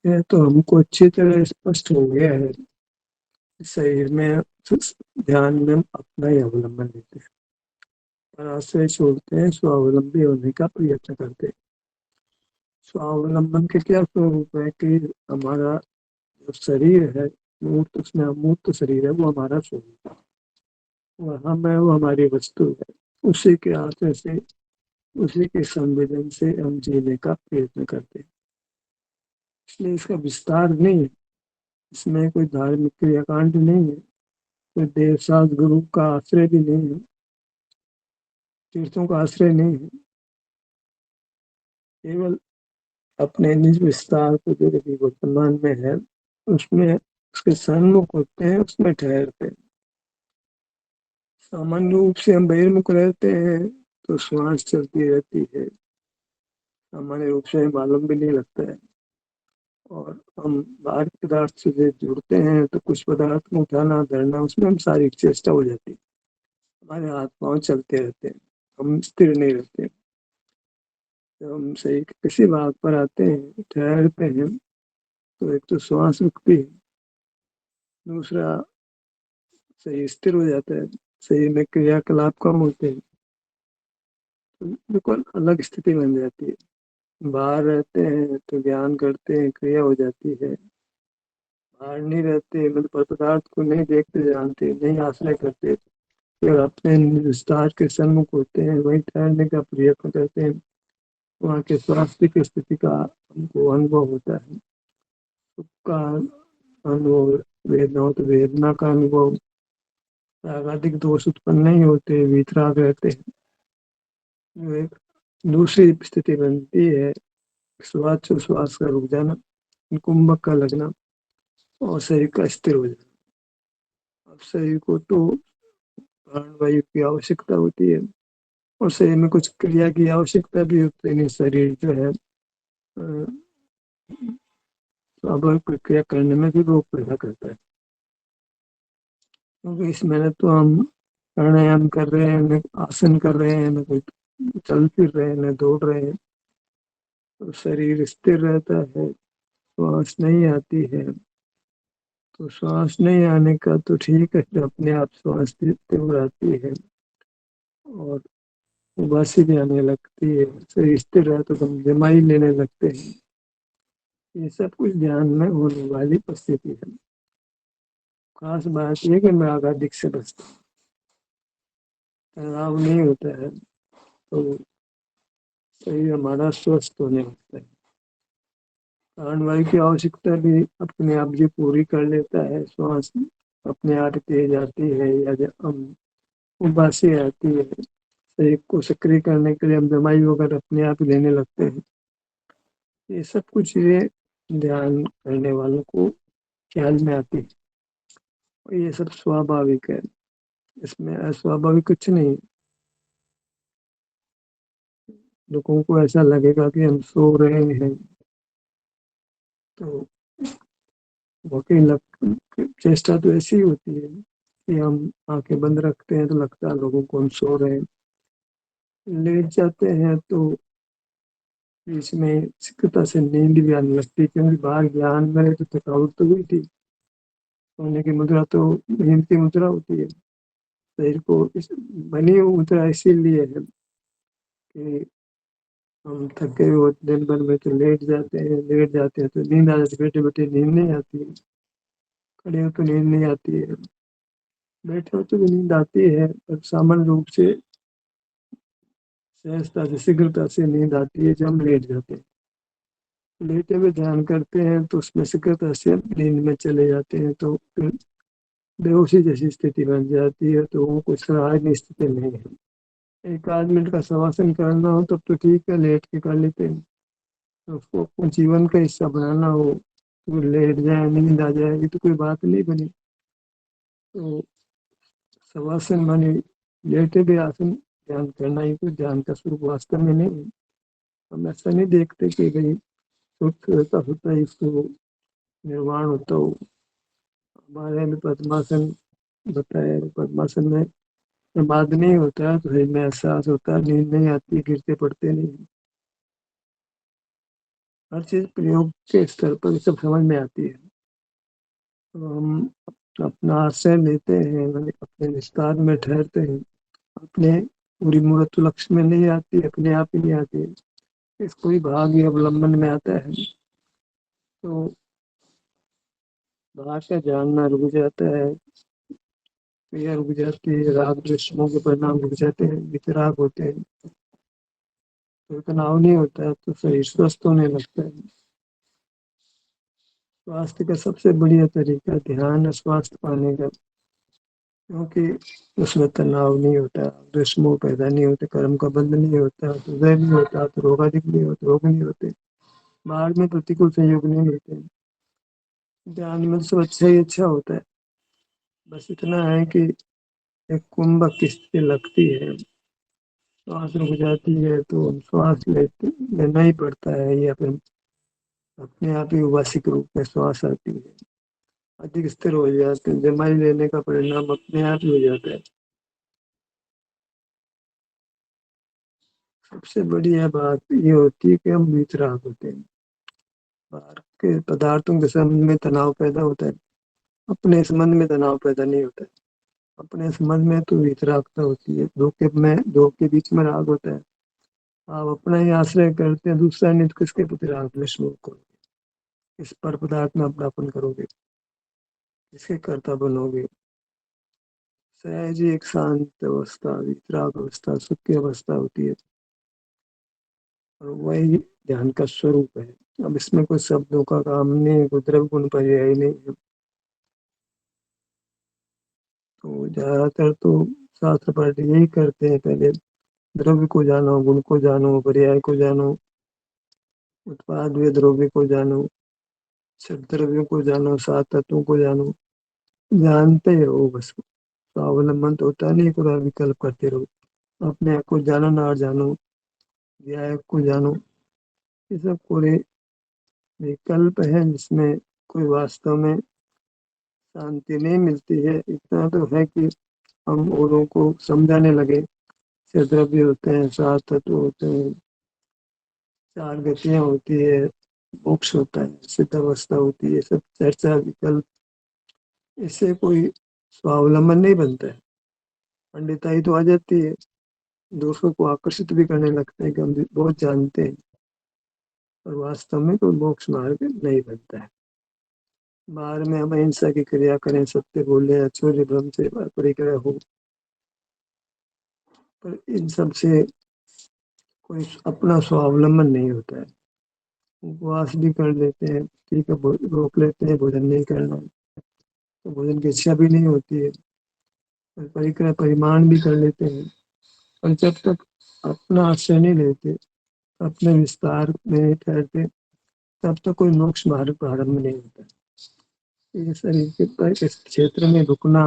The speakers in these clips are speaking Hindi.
यह तो हमको अच्छी तरह स्पष्ट हो गया है। शरीर में ध्यान में अपना ही अवलंबन लेते हैं और आश्रय छोड़ते हैं, स्वावलंबी होने का प्रयत्न करते हैं। स्वावलंबन के क्या स्वरूप है कि हमारा जो शरीर है, मूर्त, उसमें अमूर्त शरीर है, वो हमारा स्वरूप है और हम है, वो हमारी वस्तु है। उसी के आश्रय से, उसी के संवेदन से हम जीने का प्रयत्न करते हैं। इसलिए इसका विस्तार नहीं है, इसमें कोई धार्मिक क्रियाकांड नहीं है, कोई देव शास्त्र गुरु का आश्रय भी नहीं है, तीर्थों का आश्रय नहीं है। केवल अपने निज विस्तार को जो अभी वर्तमान में है, उसमें उसके सन्मुख होते हैं, उसमें ठहरते हैं। सामान्य रूप से हम बहिर्मुख रहते हैं तो श्वास चलती रहती है, सामान्य रूप से मालूम भी नहीं लगता है। और हम बाहर पदार्थ से जब जुड़ते हैं तो कुछ पदार्थ को उठाना धरना, उसमें हम शारीरिक चेष्टा हो जाती है, हमारे हाथ पांव चलते रहते हैं, हम स्थिर नहीं रहते। जब हम शरीर के किसी भाग पर आते हैं, ठहरते हैं, तो एक तो श्वास रुकती है, दूसरा शरीर स्थिर हो जाता है, शरीर में क्रियाकलाप कम होते हैं, तो बिल्कुल अलग स्थिति बन जाती है। बाहर रहते हैं तो ज्ञान करते हैं, क्रिया हो जाती है। बाहर नहीं रहते, मतलब पदार्थ को नहीं देखते, जानते नहीं, आश्रय करते, केवल अपने विस्तार के सन्मुख होते हैं, वहीं ठहरने का प्रयत्न करते हैं। वहाँ के स्वास्थ्य की स्थिति का हमको अनुभव होता है, सुख का अनुभव, वेदना हो तो वेदना का अनुभव, रागादिक दोष उत्पन्न नहीं होते, वीतराग रहते हैं। जो एक दूसरी स्थिति बनती है, श्वास का रुक जाना, कुंभक का लगना और शरीर का स्थिर हो जाना। अब शरीर को तो प्राणवायु की आवश्यकता होती है और शरीर में कुछ क्रिया की आवश्यकता भी होती है। शरीर जो है स्वाभाविक प्रक्रिया करने में भी रोक पैदा करता है, क्योंकि इसमें न तो हम प्राणायाम कर रहे हैं, न आसन कर रहे हैं, न कोई चल फिर रहे हैं, न दौड़ रहे हैं, तो शरीर स्थिर रहता है, श्वास नहीं आती है। तो श्वास नहीं आने का तो ठीक है, तो अपने आप श्वास तीव्र आती है और उबासी भी आने लगती है, शरीर स्थिर रहे तो हम जमाई लेने लगते हैं। ये सब कुछ ध्यान में होने वाली परिस्थिति है। खास बात यह कि मैं आघातिक से बचता हूँ, तनाव नहीं होता है, तो शरीर हमारा स्वस्थ होने लगता है। प्राणवायु की आवश्यकता भी अपने आप जी पूरी कर लेता है, श्वास अपने आप तेज आती है या जब हम उबासी आती है, शरीर को सक्रिय करने के लिए हम दवाई वगैरह अपने आप ही लेने लगते हैं। ये सब कुछ ये ध्यान करने वालों को ख्याल में आती है और ये सब स्वाभाविक है, इसमें अस्वाभाविक कुछ नहीं। लोगों को ऐसा लगेगा कि हम सो रहे हैं, तो वाकई चेष्टा तो ऐसी ही होती है कि हम आंखें बंद रखते हैं तो लगता है लोगों को हम सो रहे हैं, लेट जाते हैं तो बीच में शीघ्रता से नींद भी आने लगती है, क्योंकि बाहर ज्ञान में तो थकावट तो हुई थी। सोने की मुद्रा तो नींद की मुद्रा होती है, शरीर को बनी हुई मुद्रा इसीलिए है कि हम थके हुए दिन भर में तो लेट जाते हैं तो नींद आ जाती है, बैठे बैठे नींद नहीं आती है, खड़े हो तो नींद नहीं आती है, बैठे हो तो भी नींद आती है, पर सामान्य रूप से सहजता से, शीघ्रता से नींद आती है जब हम लेट जाते हैं। लेटे हुए ध्यान करते हैं तो उसमें शीघ्रता से नींद में चले जाते हैं, तो फिर बेहोशी जैसी स्थिति बन जाती है, तो वो कुछ सराहनीय स्थिति नहीं है। एक आध मिनट का शवासन करना हो तब तो ठीक है, लेट के कर लेते हैं। तो उसको अपने जीवन का हिस्सा बनाना हो तो लेट जाए, नींद आ जाए, ये तो कोई बात नहीं बनी। तो शवासन माने लेटे भी आसन, ध्यान करना ही तो ध्यान का स्वरूप वास्तव में नहीं है। हम ऐसा नहीं देखते कि भाई सुख होता होता है, इसको निर्वाण होता हो। हमारे में पद्मासन बताया, पद्मासन में बाद नहीं होता है तो शरीर में एहसास होता है, नींद नहीं आती, गिरते पड़ते नहीं। हर चीज प्रयोग के स्तर पर ये सब समझ में आती है। तो हम अपना आश्रय लेते हैं, मतलब अपने विस्तार में ठहरते हैं, अपने पूरी मूर्त लक्ष्य में नहीं आती, अपने आप ही नहीं आती, इसको ही भाग ही अवलंबन में आता है। तो भाग का जानना रुक जाता है, क्रिया रुक जाती है, राग द्वेषों के परिणाम रुक जाते हैं, वितराग होते हैं, तो तनाव नहीं होता है, तो शरीर स्वस्थ होने लगता है। स्वास्थ्य का सबसे बढ़िया तरीका ध्यान है स्वास्थ्य पाने का, क्योंकि उसमें तनाव नहीं होता, दुश्मोह पैदा नहीं होते, कर्म का बंध नहीं होता, तो उदय नहीं होता, तो रोगादिक नहीं होते, रोग नहीं होते, बाहर में प्रतिकूल संयोग नहीं मिलते। ध्यान में सब अच्छा ही अच्छा होता है। बस इतना है कि एक कुंभ किस्त पे लगती है, श्वास रुक जाती है, तो हम श्वास लेना ही पड़ता है, या फिर अपने आप ही उबासिक रूप में श्वास आती है, अधिक स्थिर हो जाते हैं, जमाई लेने का परिणाम अपने आप ही हो जाता है। सबसे बढ़िया बात ये होती है कि हम वीतराग होते हैं, बाहर के पदार्थों के संबंध में तनाव पैदा होता है, अपने संबंध में तनाव पैदा नहीं होता है। अपने संबंध में तो वीतरागता होती है, दो के बीच में राग होता है। आप अपना ही आश्रय करते हैं, दूसरा नहीं, तो किसके प्रति राग द्वेष करोगे, किस पर पदार्थ में अपनापन करोगे, किसके कर्ता बनोगे। सहज ही एक शांत अवस्था, वितराग अवस्था, सुख की अवस्था होती है, और वही ध्यान का स्वरूप है। अब इसमें कोई शब्दों का काम नहीं, कोई द्रव्य गुण पर्याय नहीं है। तो ज्यादातर तो शास्त्र पाठ यही करते हैं, पहले द्रव्य को जानो, गुण को जानो, पर्याय को जानो, उत्पाद व द्रव्य को जानो, सब द्रव्यों को जानो, सात तत्वों को जानो, जानते रहो बस। स्वावलंबन तो होता नहीं, पूरा विकल्प करते रहो, अपने आप को जानो ना जानो, व्यायक को जानो, ये सब पूरे विकल्प है, जिसमें कोई वास्तव में शांति नहीं मिलती है। इतना तो है कि हम औरों को समझाने लगे, छह द्रव्य होते हैं, सात तत्व होते हैं, चार गतियां होती है, मोक्ष होता है, सिद्ध अवस्था होती है, सब चर्चा विकल्प, इससे कोई स्वावलंबन नहीं बनता है। पंडिताई तो आ जाती है, दूसरों को आकर्षित भी करने लगते हैं कि हम बहुत जानते हैं, और वास्तव में कोई मोक्ष मार्ग नहीं बनता है। बाहर में हम अहिंसा की क्रिया करें, सत्य बोले, अचूर्य भ्रम से परिग्रह हो, पर इन सब से कोई अपना स्वावलंबन नहीं होता है। उपवास भी कर लेते हैं, ठीक है, रोक लेते हैं, भोजन नहीं करना, तो भोजन की इच्छा भी नहीं होती है, परिक्रय परिमाण भी कर लेते हैं, और जब तक अपना आश्रय नहीं लेते, अपने विस्तार में नहीं ठहरते, तब तक कोई मोक्ष मार्ग प्रारंभ नहीं होता। ये शरीर के पर इस क्षेत्र में रुकना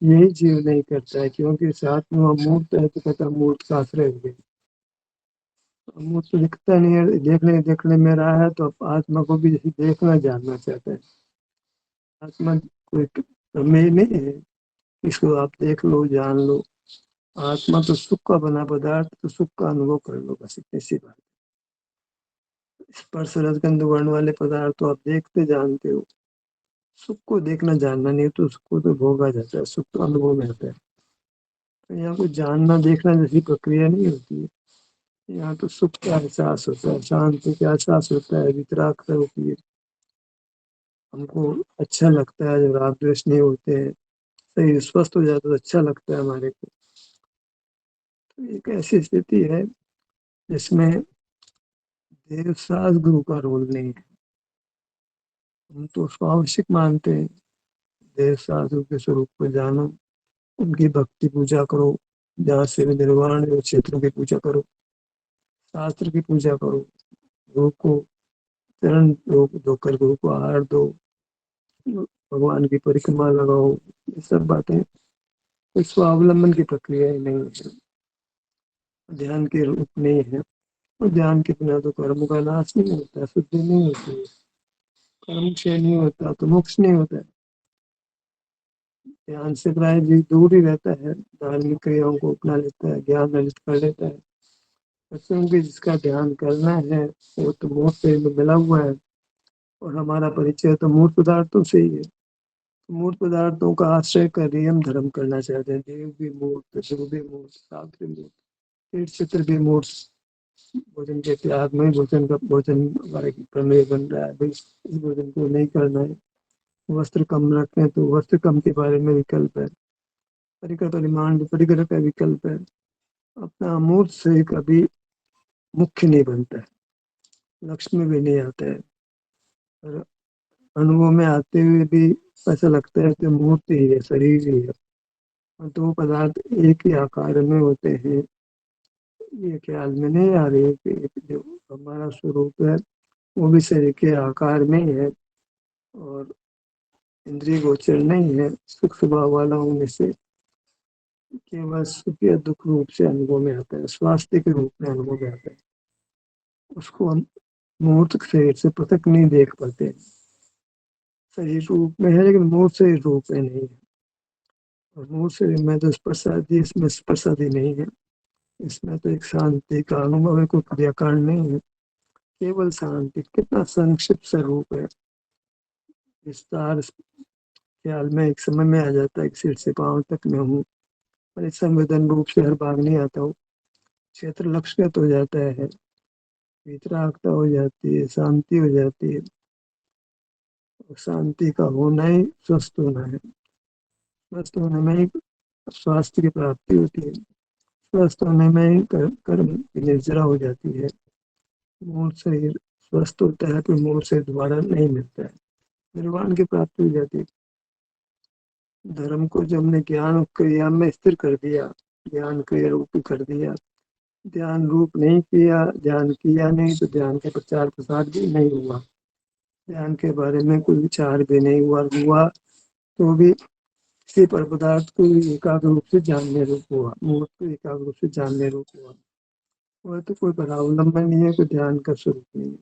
यही जीव नहीं करता है, क्योंकि साथ में वो मूर्त है, तो कहता मूर्त का आश्रय हो गया। मूर्त तो दिखता नहीं है, देखने में रहा है, तो आत्मा को भी देखना जानना चाहता है। आत्मा कोई प्रमेय नहीं है, इसको आप देख लो, जान लो। आत्मा तो सुख का बना पदार्थ, तो सुख का अनुभव कर लो, बस इतनी सी बात। स्पर्श रसगंध वर्ण वाले पदार्थ तो आप देखते जानते हो, सुख को देखना जानना नहीं, तो उसको तो भोगा जाता है, सुख तो अनुभव में आता है। तो यहाँ को जानना देखना जैसी प्रक्रिया नहीं होती है। यहाँ तो सुख का एहसास होता है, शांति का एहसास होता है, वितरागता होती है, हमको अच्छा लगता है जब राग द्वेष नहीं होते हैं, शरीर स्वस्थ हो जाता है, तो अच्छा लगता है हमारे को। तो एक ऐसी स्थिति है जिसमें देव सास गुरु का रोल नहीं है। हम तो उसको आवश्यक मानते हैं, देव साधु के स्वरूप को जानो, उनकी भक्ति पूजा करो, जहाँ से भी निर्वाण है, क्षेत्रों की पूजा करो, शास्त्र की पूजा करो, गुरु को चरण धोकर गुरु को आहार दो, भगवान की परिक्रमा लगाओ, ये सब बातें कोई स्वावलंबन की प्रक्रिया ही नहीं है, ध्यान के रूप नहीं है। और ध्यान के बिना तो कर्म का नाश नहीं होता, शुद्धि नहीं होती है, कर्म क्षय नहीं होता, तो मोक्ष नहीं होता है। ध्यान से प्राय जीव दूर ही रहता है, धार्मिक क्रियाओं को अपना लेता है, ज्ञान अर्जित कर लेता है, सत्संग भी जिसका ध्यान करना है वो तो मूर्त शरीर में मिला हुआ है, और हमारा परिचय तो मूर्त पदार्थों से ही है। मूर्त पदार्थों का आश्रय कर ही हम धर्म करना चाहते हैं। देव भी मूर्त, शिव भी मूर्त, शास्त्र भी मूर्त, तीर्थ चित्र भी मूर्त। भोजन के त्याग में भोजन हमारे प्रमेय बन रहा है, भाई इस भोजन को नहीं करना है। वस्त्र कम रखते हैं तो वस्त्र कम के बारे में विकल्प है। परिकर परिमाण परिकर का विकल्प है। अपना अमूर्त से कभी मुख्य नहीं बनता है, लक्ष्य में भी नहीं आता है, और अनुभव में आते हुए भी ऐसा लगता है कि मूर्ति ही है, शरीर ही है, और दो पदार्थ एक ही आकार में होते हैं। ये ख्याल में नहीं आ रही है कि जो हमारा स्वरूप है वो भी शरीर के आकार में ही है, और इंद्रिय गोचर नहीं है। सुख स्वभाव वाला होने से केवल सुख या दुख रूप से अनुभव में आता है, स्वास्थ्य के रूप में अनुभव में आता है। उसको हम मूर्त शरीर से पृथक नहीं देख पाते। शरीर रूप में है लेकिन मूर्त शरीर रूप में नहीं है, और मूर्त शरीर में तो स्पर्शादि, इसमें स्पर्शादि नहीं है। इसमें तो एक शांति का अनुभव है, कोई क्रियाकांड नहीं है, केवल शांति। कितना संक्षिप्त स्वरूप है, विस्तार ख्याल में एक समय में आ जाता है कि सिर से पांव तक में हूँ, पर इस संवेदन रूप से हर भाग नहीं आता हूँ। क्षेत्र लक्ष्यगत हो जाता है, वितरागता हो जाती है, शांति हो जाती है। शांति का होना ही स्वस्थ होना है। स्वस्थ होने में ही स्वास्थ्य की प्राप्ति होती है। स्वस्थ होने में ही कर्म की निर्जरा हो जाती है। मूल शरीर स्वस्थ होता है तो मूल से दोबारा नहीं मिलता है, निर्वाण की प्राप्ति हो जाती है। धर्म को जब हमने ज्ञान और क्रिया में स्थिर कर दिया, ज्ञान क्रिया रूप कर दिया, ध्यान रूप नहीं किया, ध्यान किया नहीं तो ध्यान का प्रचार प्रसार भी नहीं हुआ, ध्यान के बारे में कोई विचार भी नहीं हुआ तो भी किसी पर पदार्थ को एकाग्र रूप से जानने रूप हुआ, मूर्त को एकाग्र रूप से जानने रूप हुआ। वह तो कोई परावलंबन नहीं है, कोई ध्यान का स्वरूप नहीं है।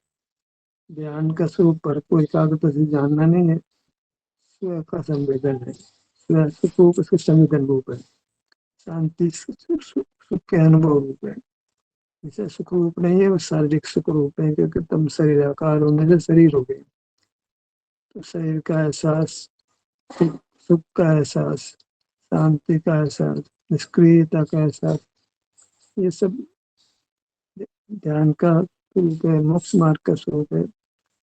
ध्यान का स्वरूप पर को एकाग्रता से जानना नहीं है, स्व का संवेदन है। स्व सुख उसके संवेदन रूप है। शांति सुख के अनुभव रूप है। इसे सुख रूप नहीं है, वो शारीरिक सुख रूप है, क्योंकि तुम शरीर आकार होने से शरीर हो गए। तो शरीर का एहसास, सुख का एहसास, शांति का एहसास, निष्क्रियता का एहसास, ये सब ध्यान का स्वरूप है, मोक्ष मार्ग का स्वरूप है।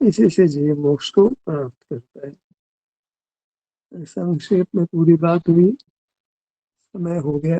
इसी से जीव मोक्ष को प्राप्त करता है। संक्षेप में पूरी बात हुई, समय हो गया।